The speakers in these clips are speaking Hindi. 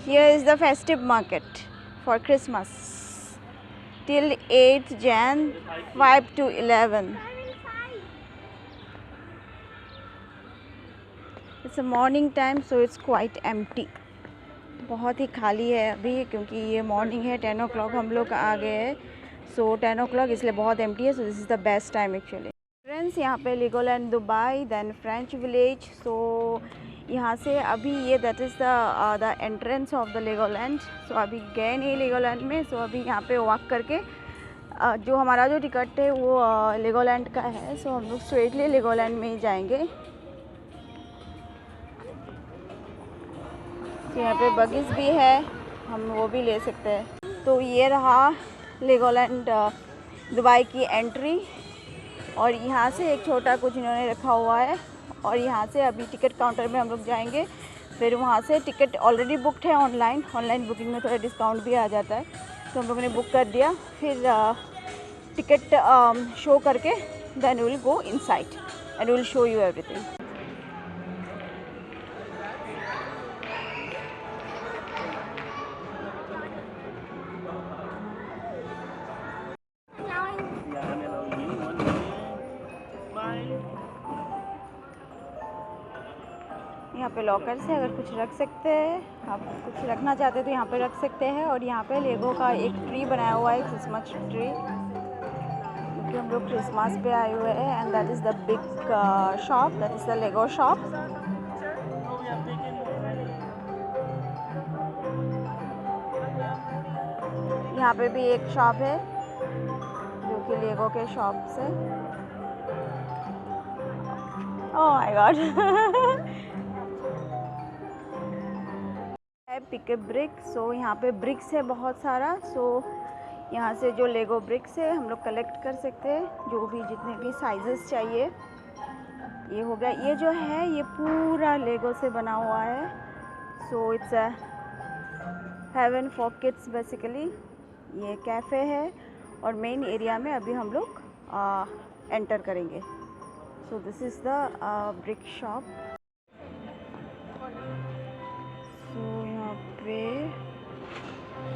Here is the festive market for Christmas till 8th Jan 5 to 11. It's a morning time, so it's quite empty. बहुत ही खाली है अभी, क्योंकि ये मॉर्निंग है. 10 o'clock हम लोग आ गए हैं. सो 10 o'clock इसलिए बहुत एम्प्टी है. So this is the best time actually. Friends, यहाँ पे Legoland Dubai, then French village. So यहाँ से अभी ये that is the entrance of the Legoland. So अभी गए नहीं लेगोलैंड में. सो अभी यहाँ पे वॉक करके जो हमारा जो टिकट है वो लेगोलैंड का है. सो हम लोग स्ट्रेटली लेगोलैंड में ही जाएंगे. तो यहाँ पे बगीज भी है, हम वो भी ले सकते हैं. तो ये रहा लेगोलैंड दुबई की एंट्री. और यहाँ से एक छोटा कुछ इन्होंने रखा हुआ है. और यहाँ से अभी टिकट काउंटर में हम लोग जाएंगे. फिर वहाँ से टिकट ऑलरेडी बुकड है ऑनलाइन बुकिंग में थोड़ा डिस्काउंट भी आ जाता है. तो हम लोगों ने बुक कर दिया. फिर टिकट शो करके then will go inside and will show you everything. यहाँ पे लॉकर से अगर कुछ रख सकते हैं, आप कुछ रखना चाहते हैं तो यहाँ पे रख सकते हैं. और यहाँ पे लेगो का एक ट्री बनाया हुआ है, क्रिसमस ट्री, क्योंकि हम लोग क्रिसमस पे आए हुए हैं. And that is the big shop, that is the Lego shop. यहाँ पे भी एक शॉप है जो कि लेगो के शॉप से. Oh my God. Pick a brick. So यहाँ पे ब्रिक्स है बहुत सारा. सो यहाँ से जो लेगो ब्रिक्स है हम लोग कलेक्ट कर सकते हैं, जो भी जितने भी साइजेस चाहिए. ये हो गया. ये जो है ये पूरा लेगो से बना हुआ है. So it's a haven for kids basically. ये कैफ़े है और मेन एरिया में अभी हम लोग एंटर करेंगे. सो this is the brick shop.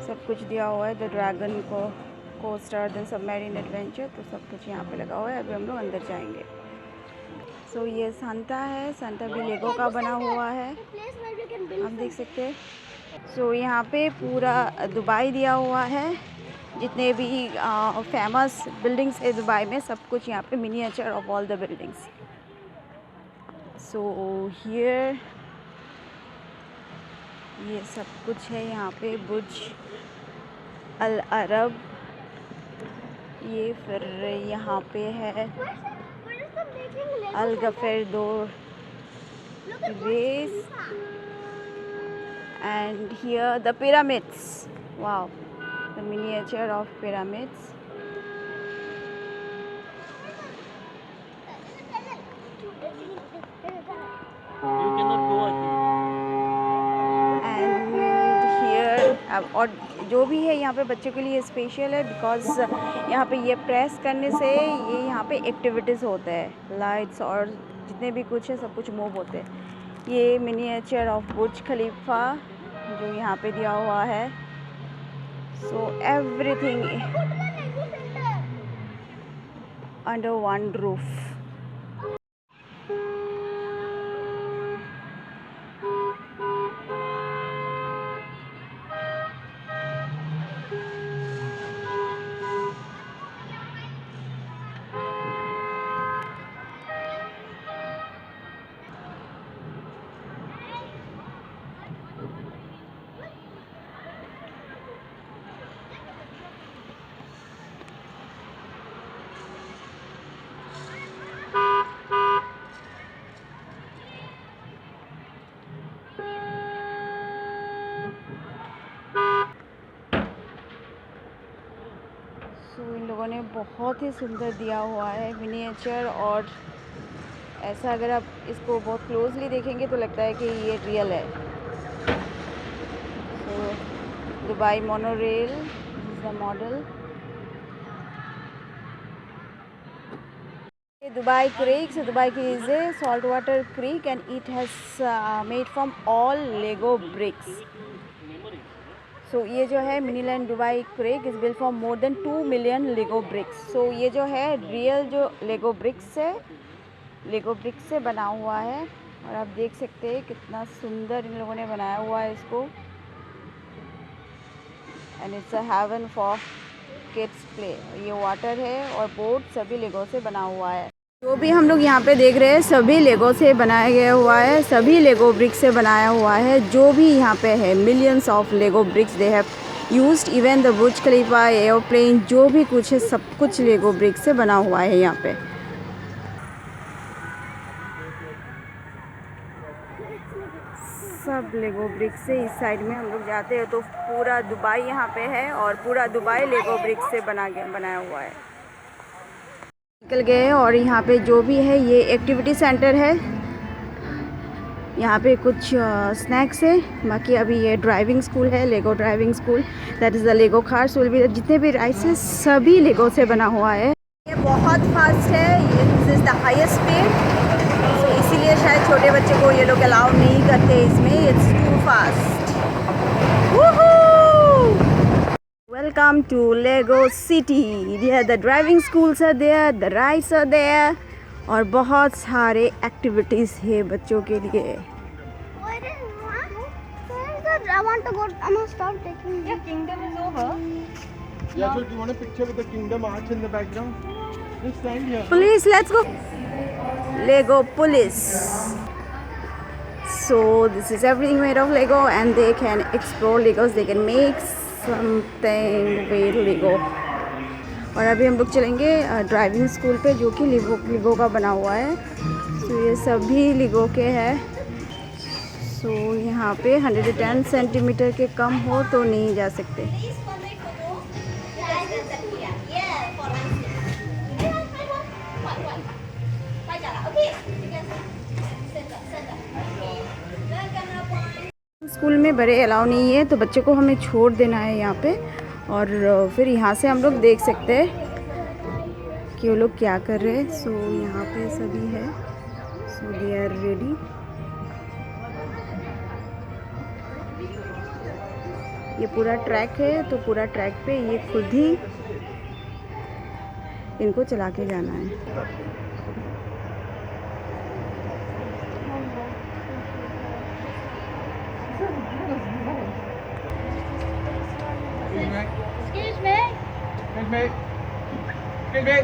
सब कुछ दिया हुआ है. द ड्रैगन को कोस्टर, द सबमरीन एडवेंचर, तो सब कुछ यहाँ पे लगा हुआ है. अभी हम लोग अंदर जाएंगे. सो ये सांता है. सांता भी लेगो का बना हुआ है, आप देख सकते हैं. सो यहाँ पे पूरा दुबई दिया हुआ है. जितने भी फेमस बिल्डिंग्स है दुबई में, सब कुछ यहाँ पे miniature of all the buildings. So here ये सब कुछ है यहाँ पे. बुर्ज अल अरब, ये फिर यहाँ पे है अल गफर दो रेस. And here the pyramids. Wow, the miniature of pyramids. और जो भी है यहाँ पे बच्चों के लिए स्पेशल है, बिकॉज़ यहाँ पे ये प्रेस करने से ये यहाँ पे एक्टिविटीज़ होते हैं. लाइट्स और जितने भी कुछ है सब कुछ मूव होते हैं. ये मिनिएचर ऑफ बुर्ज खलीफा जो यहाँ पे दिया हुआ है. So everything under one roof. इन लोगों ने बहुत ही सुंदर दिया हुआ है मिनिएचर. और ऐसा अगर आप इसको बहुत क्लोजली देखेंगे तो लगता है कि ये रियल है. So Dubai monorail is the model. Dubai Creek. So Dubai Creek is a saltwater creek and it has made from all Lego bricks. So ये जो है Miniland Dubai creek is built for more than 2 million Lego bricks. So ये जो है रियल जो लेगो ब्रिक्स से बना हुआ है. और आप देख सकते हैं कितना सुंदर इन लोगों ने बनाया हुआ है इसको. And it's a haven for kids play. ये वाटर है और बोट सभी लेगो से बना हुआ है. जो भी हम लोग यहाँ पे देख रहे हैं सभी लेगो से बनाया गया हुआ है. सभी लेगो ब्रिक्स से बनाया हुआ है. जो भी यहाँ पे है millions of Lego bricks they have used. Even the Burj Khalifa, airplane, जो भी कुछ है सब कुछ लेगो ब्रिक्स से बना हुआ है यहाँ पे. सब लेगो ब्रिक्स से. इस साइड में हम लोग जाते हैं तो पूरा दुबई यहाँ पे है और पूरा दुबई लेगो ब्रिक्स से बनाया हुआ है. निकल गए और यहाँ पे जो भी है ये एक्टिविटी सेंटर है. यहाँ पे कुछ स्नैक्स है. बाकी अभी ये ड्राइविंग स्कूल है, Lego driving school. That is the Lego cars will be. जितने भी राइड्स है सभी लेगो से बना हुआ है. ये बहुत फास्ट है. ये this is the highest speed. So इसीलिए शायद छोटे बच्चे को ये लोग अलाउ नहीं करते इसमें. It's too fast. Welcome to Lego City. Here the driving schools are there, the rides are there, और बहुत सारे एक्टिविटीज़ है बच्चों के लिए. I want to go. I'm gonna start taking. Yeah, Kingdom is over. Yeah, so do you want a picture with the Kingdom Arch in the background? Just stand here. Police, let's go. Lego Police. So this is everything made of Lego and they can explore Legos. They can make something with Lego. और अभी हम लोग चलेंगे ड्राइविंग स्कूल पे जो कि लेगो का बना हुआ है. तो ये सभी लेगो के है. सो यहाँ पे 110 सेंटीमीटर के कम हो तो नहीं जा सकते. स्कूल में बड़े अलाउ नहीं है तो बच्चों को हमें छोड़ देना है यहाँ पे. और फिर यहाँ से हम लोग देख सकते हैं कि वो लोग क्या कर रहे हैं. सो यहाँ पे सभी है. सो दे आर रेडी. ये पूरा ट्रैक है तो पूरा ट्रैक पे ये खुद ही इनको चला के जाना है. Excuse me. Excuse me. Excuse me.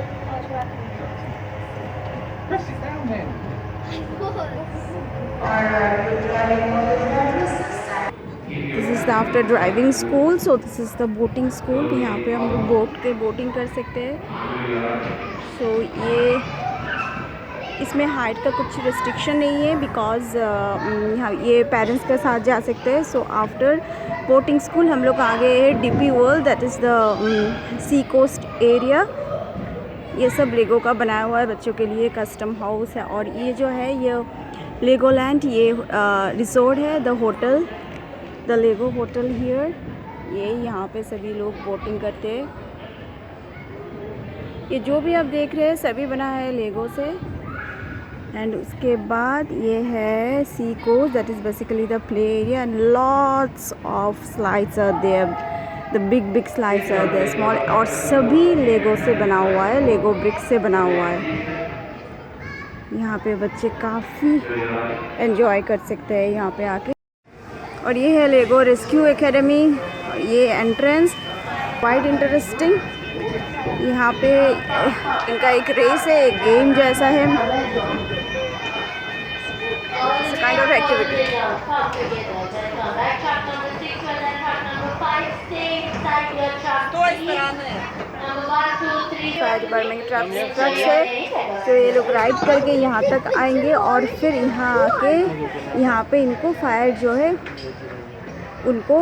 Press it down then. This is the after driving school. So this is the boating school. यहाँ पे हम लोग बोटिंग कर सकते हैं. सो ये इसमें हाइट का कुछ रिस्ट्रिक्शन नहीं है बिकॉज़ यहाँ ये पेरेंट्स के साथ जा सकते हैं. सो आफ्टर बोटिंग स्कूल हम लोग आ गए हैं DP world. That is the sea coast area. ये सब लेगो का बनाया हुआ है बच्चों के लिए. कस्टम हाउस है. और ये जो है ये लेगोलैंड ये रिसोर्ट है. The hotel, the Lego hotel here. ये यहाँ पे सभी लोग बोटिंग करते हैं. ये जो भी आप देख रहे हैं सभी बना है लेगो से. एंड उसके बाद ये है sea coast. That is basically the play area and lots of slides are there. The big slides are there, small. और सभी लेगो से बना हुआ है, लेगो ब्रिक्स से बना हुआ है. यहाँ पे बच्चे काफ़ी एंजॉय कर सकते हैं यहाँ पे आके. और ये है लेगो रेस्क्यू एकेडमी. ये एंट्रेंस क्वाइट इंटरेस्टिंग. यहाँ पे इनका एक रेस है, एक गेम जैसा है. Kind of activity. Fire department के ट्रक्स है. तो ये लोग राइड करके यहाँ तक आएंगे और फिर यहाँ आके यहाँ पे इनको फायर जो है उनको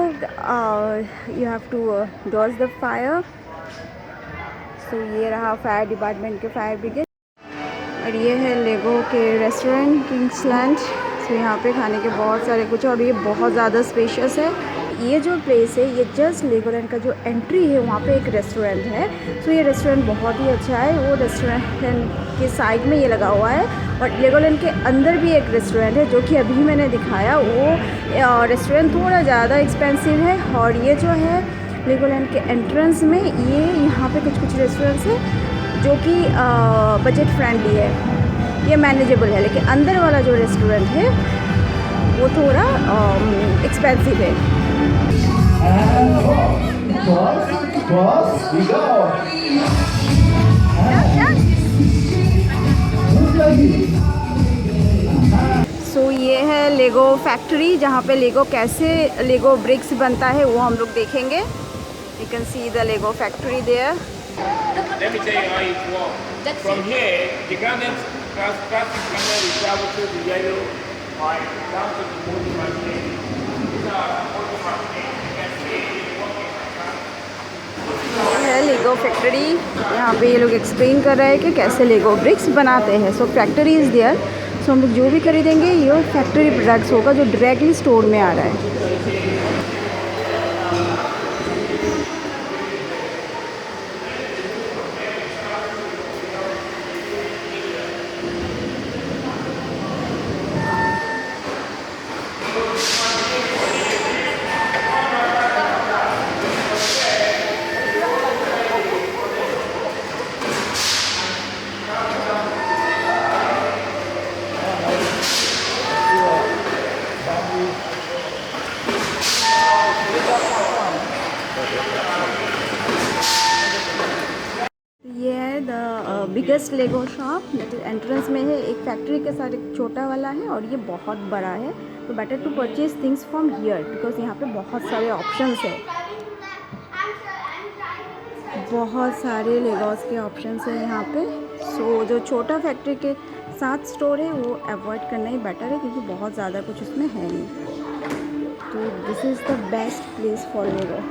you have to dodge the fire. तो ये रहा फायर डिपार्टमेंट के फायर ब्रिगेड. और ये है लेगो के रेस्टोरेंट किंग्सलैंड. तो यहाँ पे खाने के बहुत सारे कुछ. और ये बहुत ज़्यादा स्पेशियस है. ये जो प्लेस है ये जस्ट लेगोलैंड का जो एंट्री है वहाँ पे एक रेस्टोरेंट है। सो ये रेस्टोरेंट बहुत ही अच्छा है। वो रेस्टोरेंट के साइड में ये लगा हुआ है और लेगोलैंड के अंदर भी एक रेस्टोरेंट है जो कि अभी मैंने दिखाया। वो रेस्टोरेंट थोड़ा ज़्यादा एक्सपेंसिव है। और ये जो है लेगोलैंड के एंट्रेंस में ये यहाँ पे कुछ रेस्टोरेंट्स है जो कि बजट फ्रेंडली है, ये मैनेजेबल है। लेकिन अंदर वाला जो रेस्टोरेंट है वो थोड़ा एक्सपेंसिव है। सो ये है लेगो फैक्ट्री जहाँ पे लेगो कैसे लेगो ब्रिक्स बनता है वो हम लोग देखेंगे। You can see the Lego factory there. Let me tell you how it works. From here, the garnet, plastic garnet will travel through the yellow pipe down to the molding machine. These are molding machine. You can see it working like that. ये है लेगो फैक्ट्री। यहाँ पे ये लोग एक्सप्लेन कर रहे हैं कि कैसे लेगो ब्रिक्स बनाते हैं। सो फैक्ट्री इज़ देयर। सो हम लोग जो भी खरीदेंगे ये फैक्ट्री प्रोडक्ट्स होगा जो डायरेक्टली स्टोर में आ रहा है। ये है the biggest Lego shop. Entrance में है, एक फैक्ट्री के साथ एक छोटा वाला है और ये बहुत बड़ा है। तो better to purchase things from here because यहाँ पे बहुत सारे ऑप्शंस है, बहुत सारे लेगोस के ऑप्शंस हैं यहाँ पे। सो जो छोटा फैक्ट्री के साथ स्टोर है वो अवॉइड करना ही बेटर है क्योंकि बहुत ज़्यादा कुछ उसमें है नहीं। तो this is the best place for Lego.